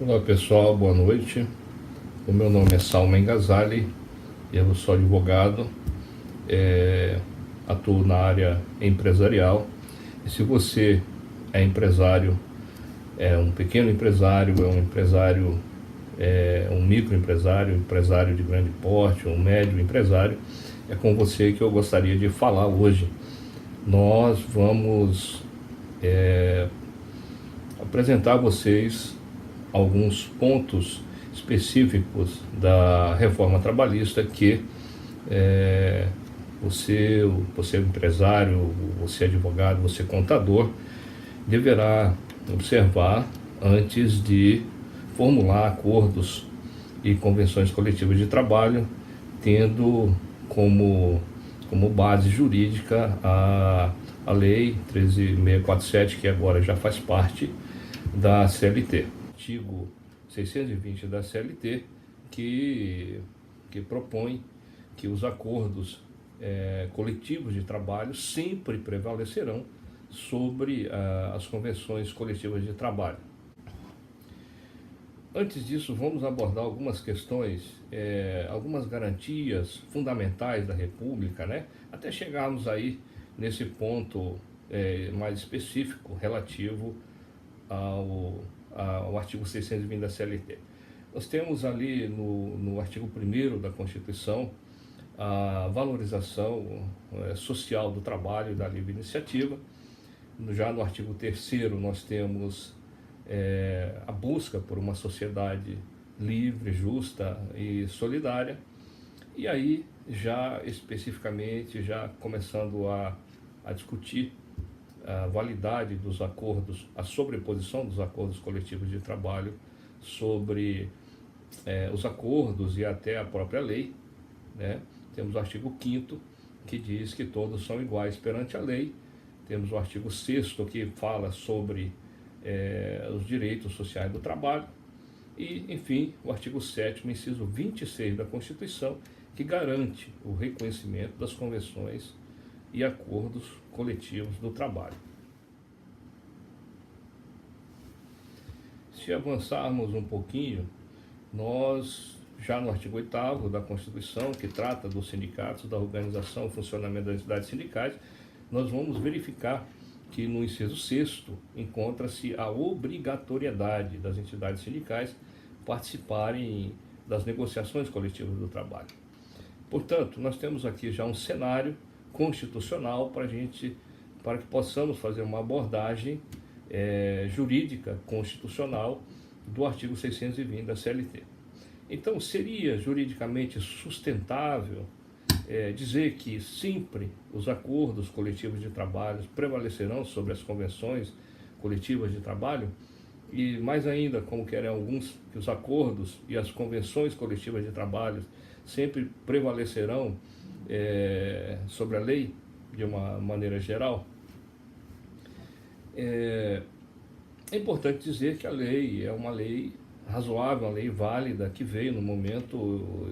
Olá pessoal, boa noite. O meu nome é Salma Engazali, eu sou advogado, atuo na área empresarial. E se você é empresário, é um pequeno empresário, é um empresário, um microempresário, empresário de grande porte, um médio empresário, é com você que eu gostaria de falar hoje. Nós vamos apresentar a vocês alguns pontos específicos da reforma trabalhista que você é empresário, você é advogado, você é contador, deverá observar antes de formular acordos e convenções coletivas de trabalho, tendo como base jurídica a Lei 13.647, que agora já faz parte da CLT. Artigo 620 da CLT, que propõe que os acordos coletivos de trabalho sempre prevalecerão sobre as convenções coletivas de trabalho. Antes disso, vamos abordar algumas questões, algumas garantias fundamentais da República, né? Até chegarmos aí nesse ponto mais específico relativo ao artigo 620 da CLT. Nós temos ali no artigo 1º da Constituição a valorização social do trabalho e da livre iniciativa. Já no artigo 3º nós temos a busca por uma sociedade livre, justa e solidária. E aí, já especificamente, já começando a discutir a validade dos acordos, a sobreposição dos acordos coletivos de trabalho sobre os acordos e até a própria lei, né? Temos o artigo 5º, que diz que todos são iguais perante a lei. Temos o artigo 6º, que fala sobre os direitos sociais do trabalho. E, enfim, o artigo 7º, inciso 26 da Constituição, que garante o reconhecimento das convenções e acordos coletivos do trabalho. Se avançarmos um pouquinho, nós, já no artigo 8º da Constituição, que trata dos sindicatos, da organização e funcionamento das entidades sindicais, nós vamos verificar que no inciso 6º encontra-se a obrigatoriedade das entidades sindicais participarem das negociações coletivas do trabalho. Portanto, nós temos aqui já um cenário constitucional para que possamos fazer uma abordagem jurídica constitucional do artigo 620 da CLT. Então, seria juridicamente sustentável dizer que sempre os acordos coletivos de trabalho prevalecerão sobre as convenções coletivas de trabalho? E mais ainda, como querem alguns, que os acordos e as convenções coletivas de trabalho sempre prevalecerão sobre a lei de uma maneira geral? É importante dizer que a lei é uma lei razoável, uma lei válida, que veio no momento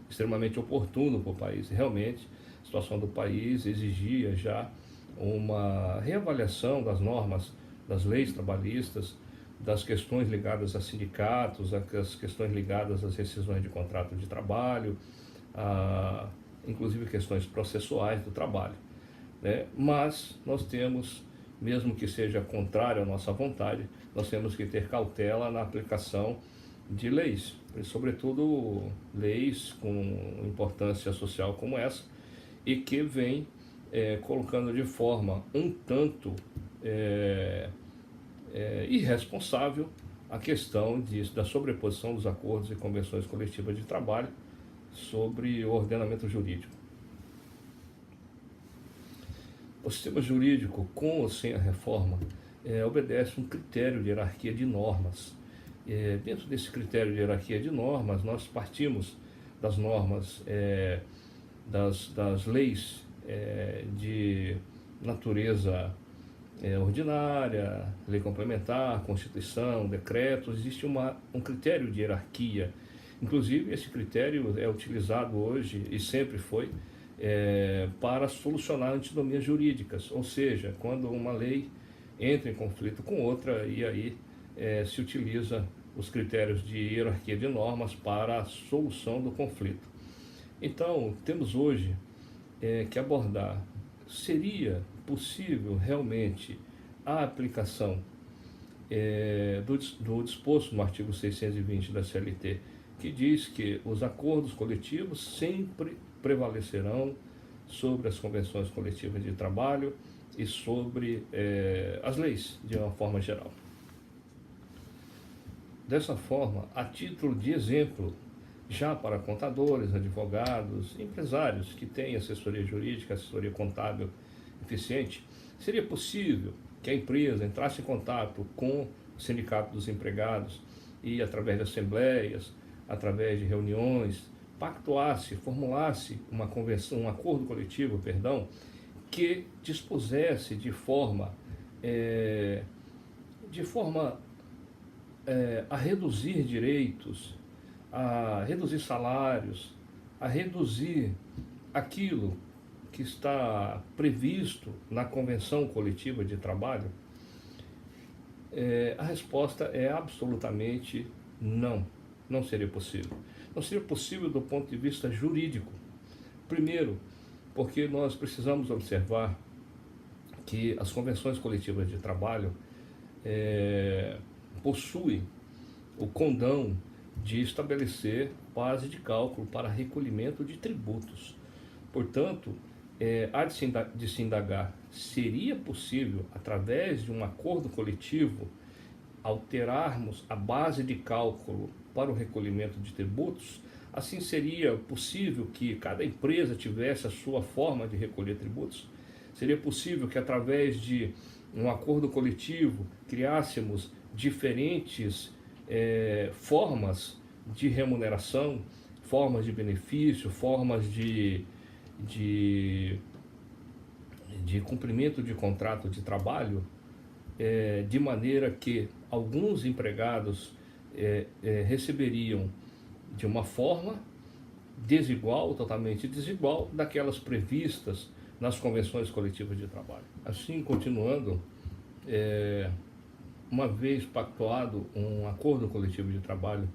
extremamente oportuno para o país. Realmente, a situação do país exigia já uma reavaliação das normas, das leis trabalhistas, das questões ligadas a sindicatos, as questões ligadas às rescisões de contrato de trabalho, inclusive questões processuais do trabalho, né? Mas nós temos, mesmo que seja contrário à nossa vontade, nós temos que ter cautela na aplicação de leis, sobretudo leis com importância social como essa, e que vem colocando de forma um tanto irresponsável a questão da sobreposição dos acordos e convenções coletivas de trabalho sobre o ordenamento jurídico. O sistema jurídico, com ou sem a reforma, obedece um critério de hierarquia de normas. Dentro desse critério de hierarquia de normas, nós partimos das normas das leis de natureza ordinária, lei complementar, Constituição, decretos. Existe um critério de hierarquia. Inclusive, esse critério é utilizado hoje, e sempre foi, para solucionar antinomias jurídicas, ou seja, quando uma lei entra em conflito com outra, e aí se utiliza os critérios de hierarquia de normas para a solução do conflito. Então, temos hoje que abordar: seria possível realmente a aplicação do disposto no artigo 620 da CLT, que diz que os acordos coletivos sempre prevalecerão sobre as convenções coletivas de trabalho e sobre as leis, de uma forma geral. Dessa forma, a título de exemplo, já para contadores, advogados, empresários que têm assessoria jurídica, assessoria contábil eficiente, seria possível que a empresa entrasse em contato com o sindicato dos empregados e, através de assembleias, através de reuniões, pactuasse, formulasse uma convenção, um acordo coletivo, que dispusesse de forma a reduzir direitos, a reduzir salários, a reduzir aquilo que está previsto na Convenção Coletiva de Trabalho? A resposta é absolutamente não. Não seria possível. Não seria possível do ponto de vista jurídico. Primeiro, porque nós precisamos observar que as convenções coletivas de trabalho possuem o condão de estabelecer base de cálculo para recolhimento de tributos. Portanto, há de se indagar: seria possível, através de um acordo coletivo, alterarmos a base de cálculo para o recolhimento de tributos? Assim, seria possível que cada empresa tivesse a sua forma de recolher tributos? Seria possível que, através de um acordo coletivo, criássemos diferentes formas de remuneração, formas de benefício, formas de cumprimento de contrato de trabalho, de maneira que alguns empregados receberiam de uma forma desigual, totalmente desigual, daquelas previstas nas convenções coletivas de trabalho. Assim, continuando, uma vez pactuado um acordo coletivo de trabalho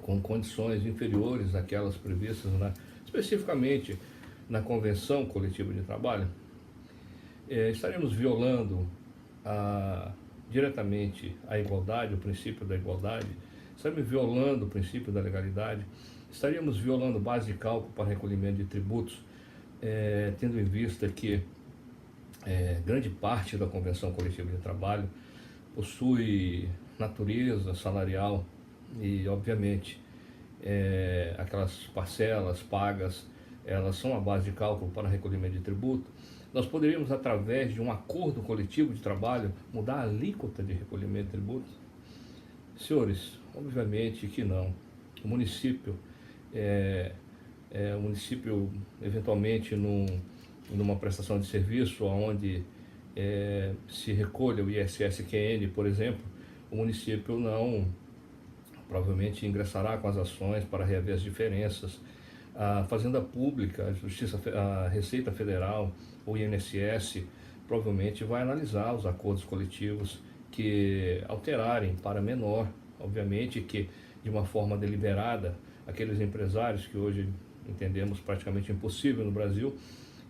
com condições inferiores àquelas previstas especificamente na Convenção Coletiva de Trabalho, estaremos violando diretamente a igualdade, o princípio da igualdade, estaremos violando o princípio da legalidade, estaríamos violando base de cálculo para recolhimento de tributos, tendo em vista que grande parte da Convenção Coletiva de Trabalho possui natureza salarial e, obviamente, aquelas parcelas pagas, elas são a base de cálculo para recolhimento de tributo. Nós poderíamos, através de um acordo coletivo de trabalho, mudar a alíquota de recolhimento de tributos? Senhores, obviamente que não. O município, eventualmente, numa prestação de serviço onde se recolha o ISS-QN, por exemplo, o município não, provavelmente, ingressará com as ações para reaver as diferenças. A Fazenda Pública, a Receita Federal, o INSS, provavelmente vai analisar os acordos coletivos que alterarem para menor. Obviamente que, de uma forma deliberada, aqueles empresários que hoje entendemos praticamente impossível no Brasil,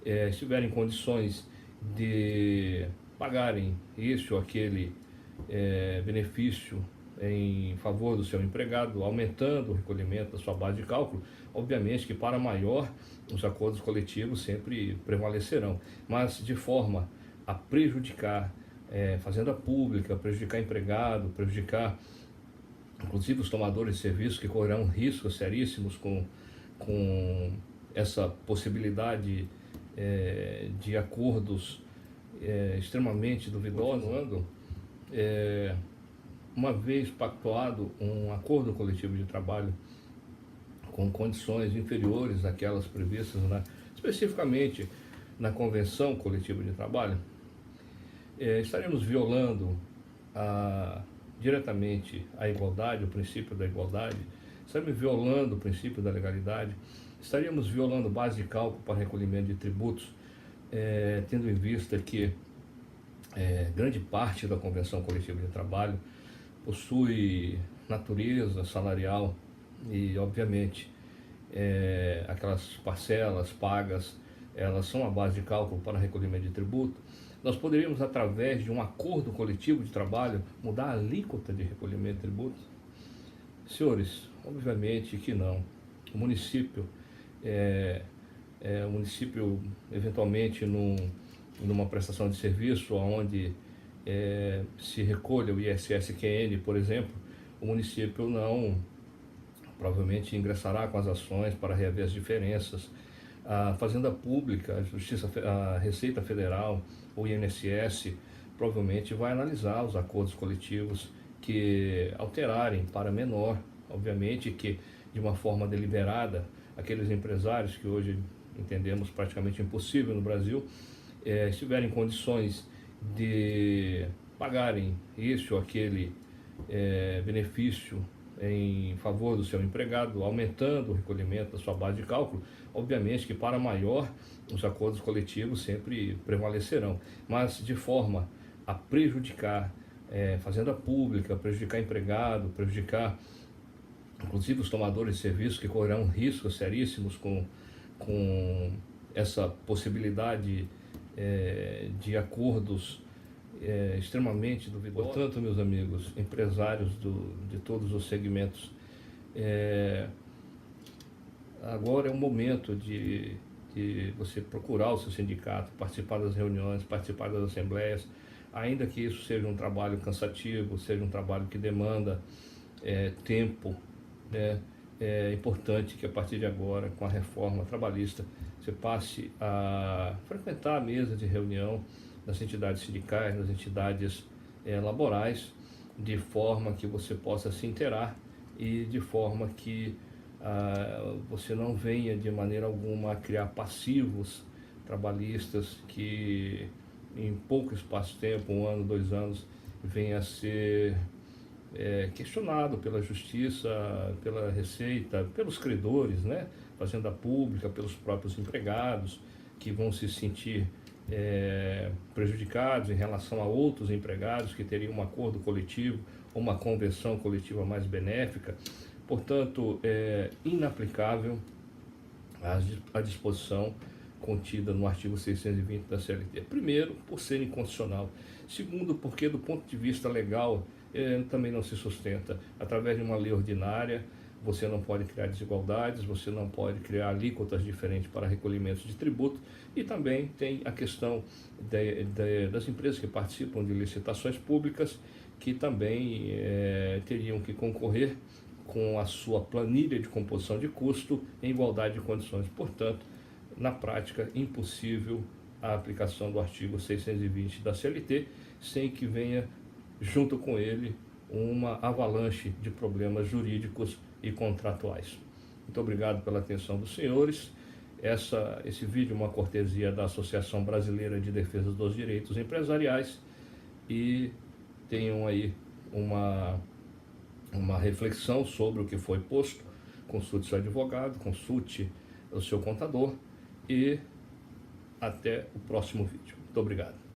estiverem em condições de pagarem este ou aquele benefício em favor do seu empregado, aumentando o recolhimento da sua base de cálculo, obviamente que para maior os acordos coletivos sempre prevalecerão, mas de forma a prejudicar Fazenda Pública, prejudicar empregado, prejudicar inclusive os tomadores de serviço, que correrão riscos seríssimos com essa possibilidade de acordos extremamente duvidosos. Uma vez pactuado um acordo coletivo de trabalho com condições inferiores àquelas previstas especificamente na Convenção Coletiva de Trabalho, estaremos violando diretamente a igualdade, o princípio da igualdade, estaremos violando o princípio da legalidade, estaríamos violando base de cálculo para recolhimento de tributos, tendo em vista que grande parte da Convenção Coletiva de Trabalho possui natureza salarial e, obviamente, aquelas parcelas pagas, elas são a base de cálculo para recolhimento de tributo, nós poderíamos, através de um acordo coletivo de trabalho, mudar a alíquota de recolhimento de tributo? Senhores, obviamente que não. O município, eventualmente, numa prestação de serviço onde se recolha o ISS-QN, por exemplo, o município não, provavelmente, ingressará com as ações para reaver as diferenças. A Fazenda Pública, a Receita Federal, o INSS, provavelmente vai analisar os acordos coletivos que alterarem para menor, obviamente que de uma forma deliberada, aqueles empresários que hoje entendemos praticamente impossível no Brasil, estiverem em condições de pagarem este ou aquele benefício em favor do seu empregado, aumentando o recolhimento da sua base de cálculo, obviamente que para maior os acordos coletivos sempre prevalecerão, mas de forma a prejudicar fazenda pública, prejudicar empregado, prejudicar inclusive os tomadores de serviço, que correrão riscos seríssimos com essa possibilidade de acordos extremamente duvidosos. Portanto, meus amigos, empresários de todos os segmentos, agora é o momento de você procurar o seu sindicato, participar das reuniões, participar das assembleias, ainda que isso seja um trabalho cansativo, seja um trabalho que demanda tempo, né? É importante que a partir de agora, com a reforma trabalhista, você passe a frequentar a mesa de reunião nas entidades sindicais, nas entidades laborais, de forma que você possa se inteirar e de forma que você não venha de maneira alguma a criar passivos trabalhistas que em pouco espaço de tempo, 1 ano, 2 anos, venha a ser questionado pela Justiça, pela Receita, pelos credores, né? Fazenda Pública, pelos próprios empregados, que vão se sentir prejudicados em relação a outros empregados que teriam um acordo coletivo ou uma convenção coletiva mais benéfica. Portanto, é inaplicável a disposição contida no artigo 620 da CLT. Primeiro, por ser inconstitucional. Segundo, porque do ponto de vista legal também não se sustenta. Através de uma lei ordinária, você não pode criar desigualdades, você não pode criar alíquotas diferentes para recolhimentos de tributo, e também tem a questão das empresas que participam de licitações públicas, que também teriam que concorrer com a sua planilha de composição de custo em igualdade de condições. Portanto, na prática, impossível a aplicação do artigo 620 da CLT, sem que venha junto com ele uma avalanche de problemas jurídicos e contratuais. Muito obrigado pela atenção dos senhores. Esse vídeo é uma cortesia da Associação Brasileira de Defesa dos Direitos Empresariais, e tenham aí uma reflexão sobre o que foi posto. Consulte seu advogado, consulte o seu contador, e até o próximo vídeo. Muito obrigado.